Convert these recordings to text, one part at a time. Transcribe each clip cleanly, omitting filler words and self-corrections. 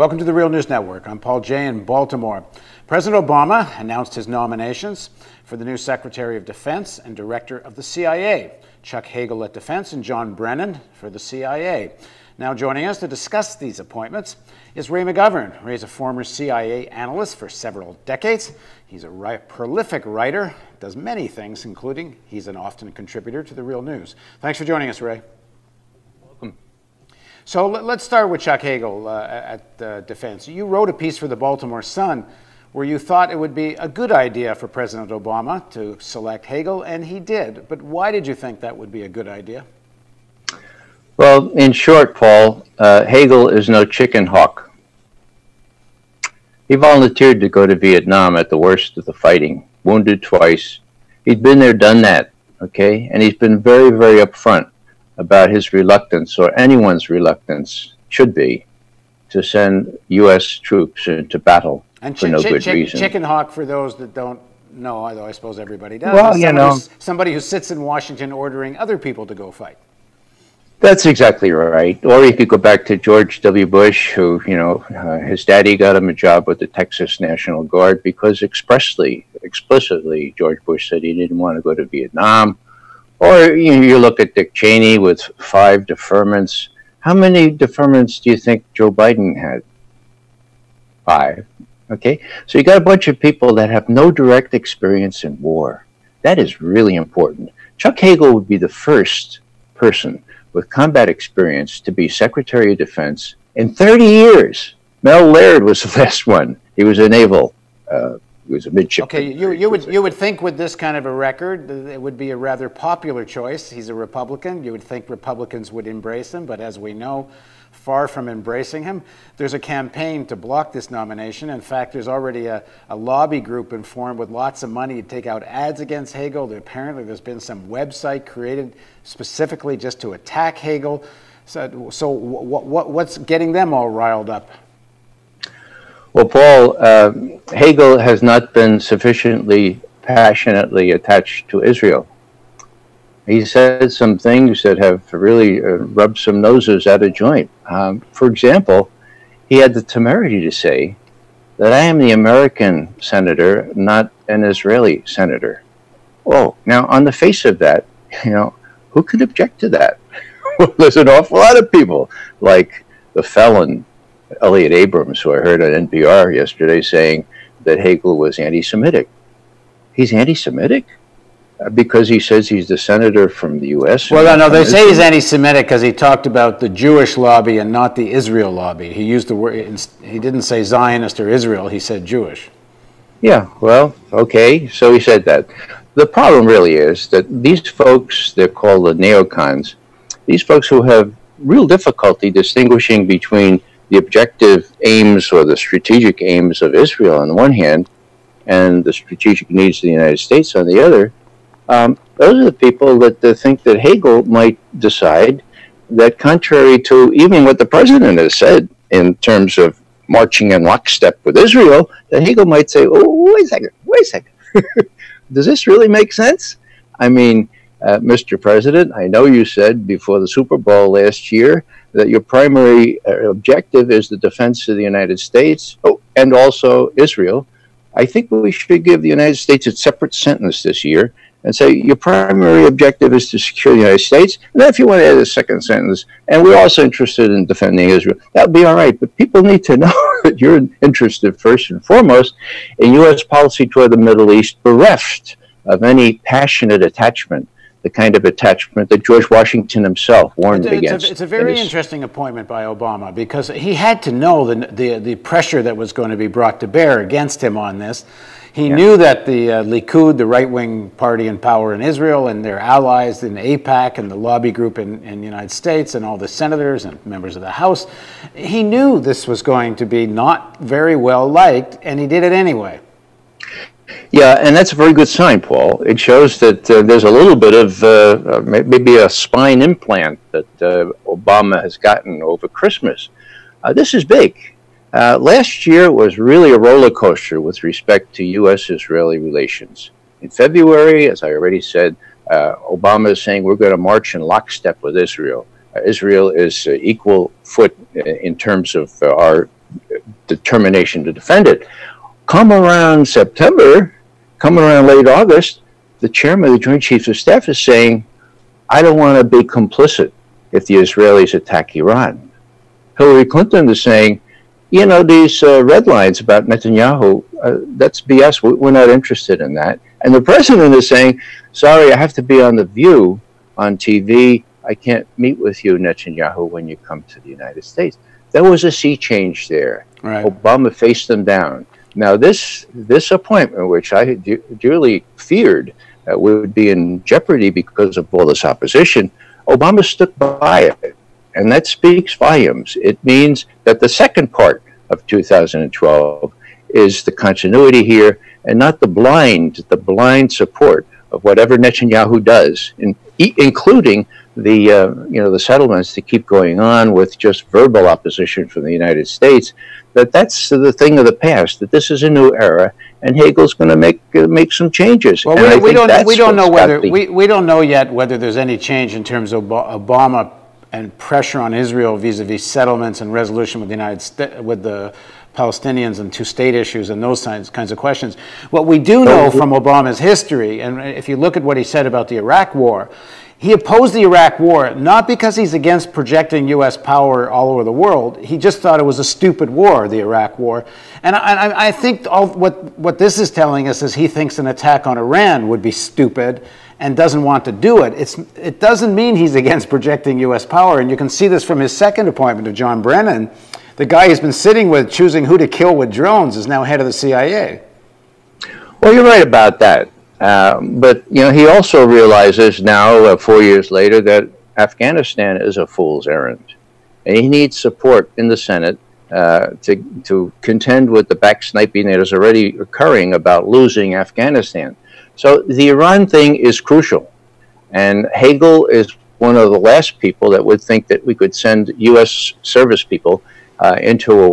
Welcome to the Real News Network. I'm Paul Jay in Baltimore. President Obama announced his nominations for the new Secretary of Defense and Director of the CIA, Chuck Hagel at Defense and John Brennon for the CIA. Now joining us to discuss these appointments is Ray McGovern. Ray's a former CIA analyst for several decades. He's a prolific writer, does many things, including he's an often contributor to the Real News. Thanks for joining us, Ray. Welcome. So let's start with Chuck Hagel at Defense. You wrote a piece for the Baltimore Sun where you thought it would be a good idea for President Obama to select Hagel, and he did. But why did you think that would be a good idea? Well, in short, Paul, Hagel is no chicken hawk. He volunteered to go to Vietnam at the worst of the fighting, wounded twice. He'd been there, done that, okay? And he's been very, very upfront about his reluctance, or anyone's reluctance should be, to send U.S. troops into battle for no good reason. Chicken hawk, for those that don't know, although I suppose everybody does, well, somebody who sits in Washington ordering other people to go fight. That's exactly right. Or you could go back to George W. Bush, who, his daddy got him a job with the Texas National Guard because explicitly, George Bush said he didn't want to go to Vietnam. Or you look at Dick Cheney with 5 deferments. How many deferments do you think Joe Biden had? 5. Okay, so you got a bunch of people that have no direct experience in war. That is really important. Chuck Hagel would be the first person with combat experience to be Secretary of Defense in 30 years. Mel Laird was the last one. He was a naval, he was a midshipman. Okay, you would think with this kind of a record, it would be a rather popular choice. He's a Republican. You would think Republicans would embrace him, but as we know, far from embracing him. There's a campaign to block this nomination. In fact, there's already a lobby group informed with lots of money to take out ads against Hagel. Apparently there's been some website created specifically just to attack Hagel. So what's getting them all riled up? Well, Paul, Hagel has not been sufficiently passionately attached to Israel. He said some things that have really rubbed some noses out of joint. For example, he had the temerity to say that I am the American senator, not an Israeli senator. Oh, now on the face of that, who could object to that? Well, there's an awful lot of people, like the felon Elliot Abrams, who I heard on NPR yesterday saying that Hagel was anti-Semitic. He's anti-Semitic? Because he says he's the senator from the U.S. Well, no, they say he's anti-Semitic because he talked about the Jewish lobby and not the Israel lobby. He used the word, he didn't say Zionist or Israel, he said Jewish. Yeah, well, okay, so he said that. The problem really is that these folks, they're called the neocons, these folks who have real difficulty distinguishing between the objective aims or the strategic aims of Israel on the one hand and the strategic needs of the United States on the other, those are the people that think that Hagel might decide that, contrary to even what the president has said in terms of marching in lockstep with Israel, that Hagel might say, oh, wait a second. Does this really make sense? I mean, Mr. President, I know you said before the Super Bowl last year that your primary objective is the defense of the United States, and also Israel. I think we should give the United States a separate sentence this year and say your primary objective is to secure the United States. And then if you want to add a second sentence, and we're also interested in defending Israel, that would be all right. But people need to know that you're interested first and foremost in U.S. policy toward the Middle East, bereft of any passionate attachment, the kind of attachment that George Washington himself warned against. It's a very interesting appointment by Obama because he had to know the pressure that was going to be brought to bear against him on this. He knew that the Likud, the right-wing party in power in Israel, and their allies in AIPAC and the lobby group in the United States and all the senators and members of the House, he knew this was going to be not very well liked, and he did it anyway. Yeah, and that's a very good sign, Paul. It shows that there's a little bit of maybe a spine implant that Obama has gotten over Christmas. This is big. Last year was really a roller coaster with respect to U.S.-Israeli relations. In February, as I already said, Obama is saying we're going to march in lockstep with Israel. Israel is equal foot in terms of our determination to defend it. Come around September, come around late August, the chairman of the Joint Chiefs of Staff is saying, I don't want to be complicit if the Israelis attack Iran. Hillary Clinton is saying, you know, these red lines about Netanyahu, that's BS. We're not interested in that. And the president is saying, sorry, I have to be on The View on TV. I can't meet with you, Netanyahu, when you come to the United States. There was a sea change there. Right. Obama faced them down. Now, this appointment, which I dearly feared would be in jeopardy because of all this opposition, Obama stuck by it. And that speaks volumes. It means that the second part of 2012 is the continuity here and not the blind support of whatever Netanyahu does, including the settlements that keep going on with just verbal opposition from the United States. That's the thing of the past. That this is a new era, and Hagel's going to make some changes. Well, we don't know yet whether there's any change in terms of Obama and pressure on Israel vis-a-vis settlements and resolution with the Palestinians and two-state issues and those kinds of questions. What we do know from Obama's history, and if you look at what he said about the Iraq War, he opposed the Iraq War not because he's against projecting U.S. power all over the world. He just thought it was a stupid war, the Iraq War. And I think what this is telling us is he thinks an attack on Iran would be stupid and doesn't want to do it. It doesn't mean he's against projecting U.S. power. And you can see this from his second appointment of John Brennon. The guy he's been sitting with, choosing who to kill with drones, is now head of the CIA. Well, you're right about that. But he also realizes now, 4 years later, that Afghanistan is a fool's errand, and he needs support in the Senate to contend with the backsniping that is already occurring about losing Afghanistan. So the Iran thing is crucial, and Hagel is one of the last people that would think that we could send U.S. service people into a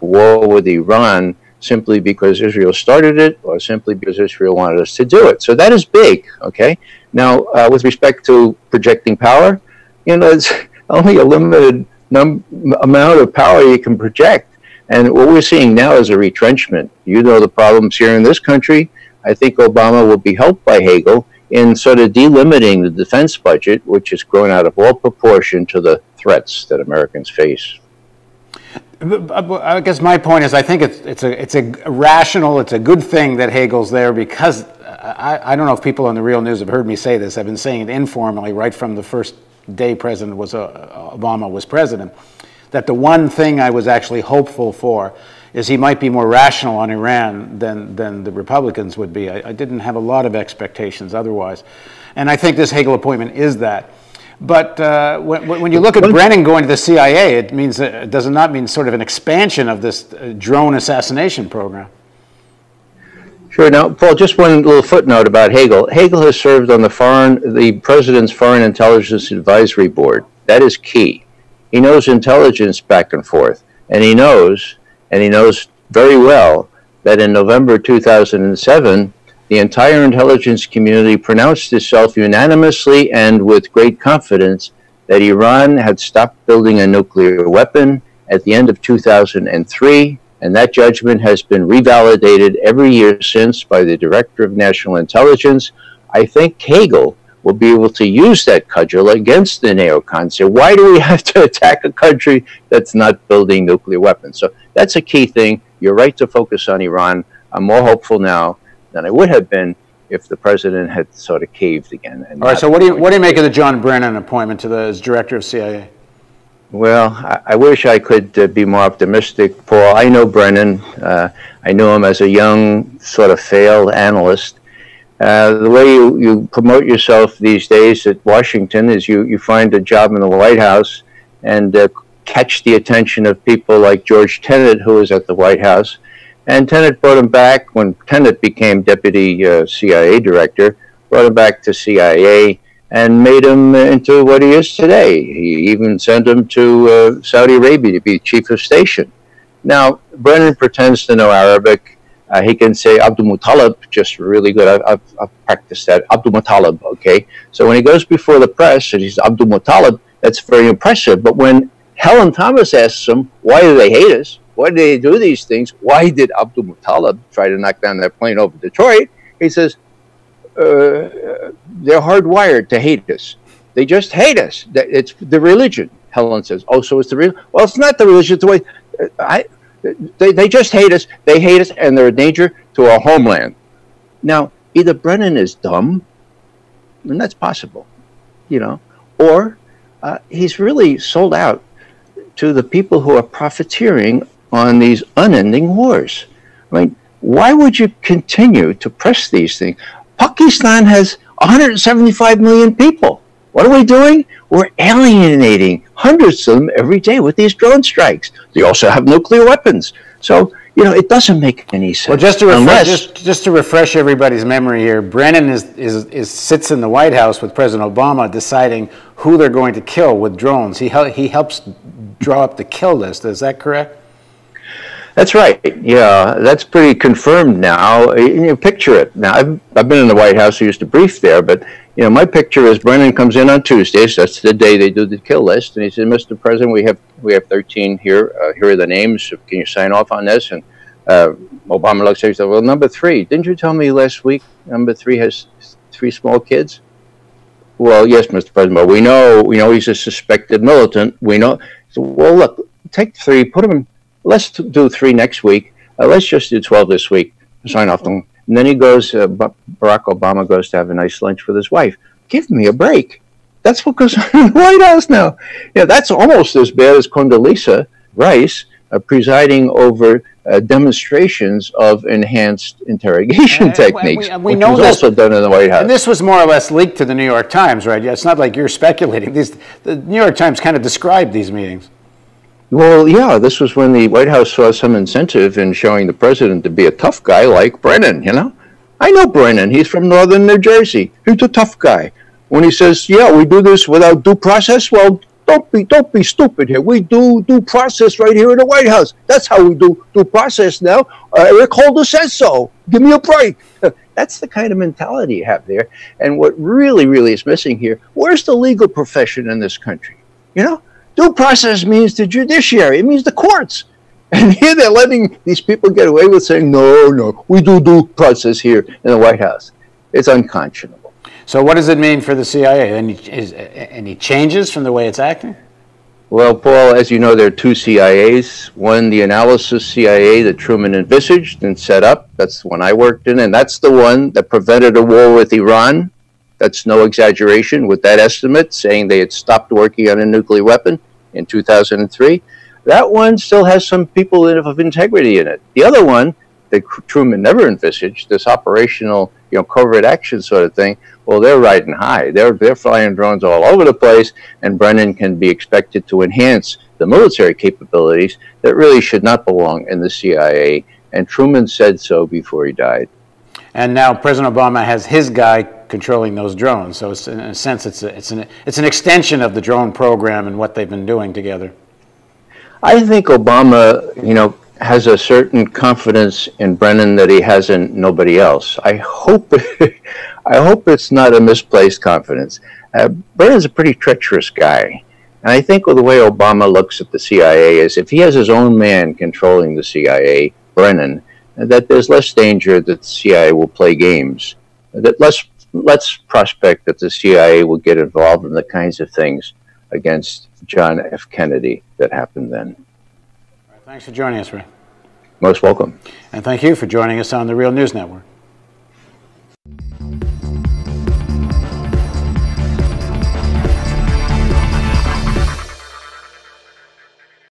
war with Iran simply because Israel started it or simply because Israel wanted us to do it. So that is big, okay? Now, with respect to projecting power, it's only a limited amount of power you can project. And what we're seeing now is a retrenchment. You know the problems here in this country. I think Obama will be helped by Hagel in sort of delimiting the defense budget, which has grown out of all proportion to the threats that Americans face. I guess my point is I think it's a rational, it's a good thing that Hagel's there, because I don't know if people on the Real News have heard me say this. I've been saying it informally right from the first day Obama was president, that the one thing I was actually hopeful for is he might be more rational on Iran than the Republicans would be. I didn't have a lot of expectations otherwise. And I think this Hagel appointment is that. But when you look at Brennon going to the CIA, does it not mean sort of an expansion of this drone assassination program? Sure. Now, Paul, just one little footnote about Hagel. Hagel has served on the President's Foreign Intelligence Advisory Board. That is key. He knows intelligence back and forth, and he knows very well that in November 2007, the entire intelligence community pronounced itself unanimously and with great confidence that Iran had stopped building a nuclear weapon at the end of 2003, and that judgment has been revalidated every year since by the Director of National Intelligence. I think Hagel will be able to use that cudgel against the neocons. Say, why do we have to attack a country that's not building nuclear weapons? So that's a key thing. You're right to focus on Iran. I'm more hopeful now than I would have been if the president had sort of caved again. All right, so what do you make of the John Brennan appointment as director of CIA? Well, I wish I could be more optimistic, Paul. I know Brennan. I knew him as a young, sort of failed analyst. The way you promote yourself these days at Washington is you find a job in the White House and catch the attention of people like George Tenet, who was at the White House. And Tenet brought him back when Tenet became deputy CIA director, brought him back to CIA and made him into what he is today. He even sent him to Saudi Arabia to be chief of station. Now, Brennan pretends to know Arabic. He can say Abdul Muttalib just really good. I've practiced that. Abdul Muttalib, okay? So when he goes before the press and he's Abdul Muttalib, that's very impressive. But when Helen Thomas asks him, why do they hate us? why do they do these things? Why did Abdul Muttalib try to knock down that plane over Detroit? He says, they're hardwired to hate us. They just hate us. It's the religion. Helen says, oh, so it's the religion? Well, it's not the religion. It's the way they just hate us. They hate us, and they're a danger to our homeland. Now, either Brennon is dumb, and that's possible, you know, or he's really sold out to the people who are profiteering on these unending wars. I mean, why would you continue to press these things? Pakistan has 175 million people. What are we doing? We're alienating hundreds of them every day with these drone strikes. They also have nuclear weapons. So, you know, it doesn't make any sense. Well, just to refresh everybody's memory here, Brennon sits in the White House with President Obama deciding who they're going to kill with drones. He helps draw up the kill list. Is that correct? That's right. Yeah, that's pretty confirmed now. You picture it. Now, I've been in the White House. I used to brief there, but you know, my picture is Brennan comes in on Tuesdays. That's the day they do the kill list, and he said, "Mr. President, we have 13 here. Here are the names. Can you sign off on this?" And Obama looks at it and said, "Well, number 3. Didn't you tell me last week number 3 has 3 small kids?" Well, yes, Mr. President, but we know he's a suspected militant. We know. So, well, look, take 3, put him in. Let's do 3 next week. Let's just do 12 this week. Sign off them. And then he goes, Barack Obama goes to have a nice lunch with his wife. Give me a break. That's what goes on in the White House now. Yeah, that's almost as bad as Condoleezza Rice presiding over demonstrations of enhanced interrogation techniques, we which know was this, also done in the White House. And this was more or less leaked to the New York Times, right? It's not like you're speculating. The New York Times kind of described these meetings. Well, yeah, this was when the White House saw some incentive in showing the president to be a tough guy like Brennan, you know? I know Brennan. He's from northern New Jersey. He's a tough guy. When he says, yeah, we do this without due process, well, don't be stupid here. We do due process right here in the White House. That's how we do due process now. Eric Holder says so. Give me a break. That's the kind of mentality you have there. And what really, really is missing here, where's the legal profession in this country? You know? Due process means the judiciary. It means the courts. And here they're letting these people get away with saying, no, we do due process here in the White House. It's unconscionable. So what does it mean for the CIA? Any changes from the way it's acting? Well, Paul, as you know, there are 2 CIAs. One, the analysis CIA that Truman envisaged and set up. That's the one I worked in. And that's the one that prevented a war with Iran. That's no exaggeration with that estimate, saying they had stopped working on a nuclear weapon in 2003. That one still has some people of integrity in it. The other one that Truman never envisaged, this operational, covert action sort of thing, well, they're riding high. They're flying drones all over the place, and Brennan can be expected to enhance the military capabilities that really should not belong in the CIA. And Truman said so before he died. And now President Obama has his guy controlling those drones. So it's, in a sense, it's an extension of the drone program and what they've been doing together. I think Obama, has a certain confidence in Brennan that he has in nobody else. I hope it's not a misplaced confidence. Brennan's a pretty treacherous guy. And I think the way Obama looks at the CIA is if he has his own man controlling the CIA, Brennan, that there's less danger that the CIA will play games, that less prospect that the CIA will get involved in the kinds of things against John F. Kennedy that happened then. Thanks for joining us, Ray. Most welcome. And thank you for joining us on the Real News Network.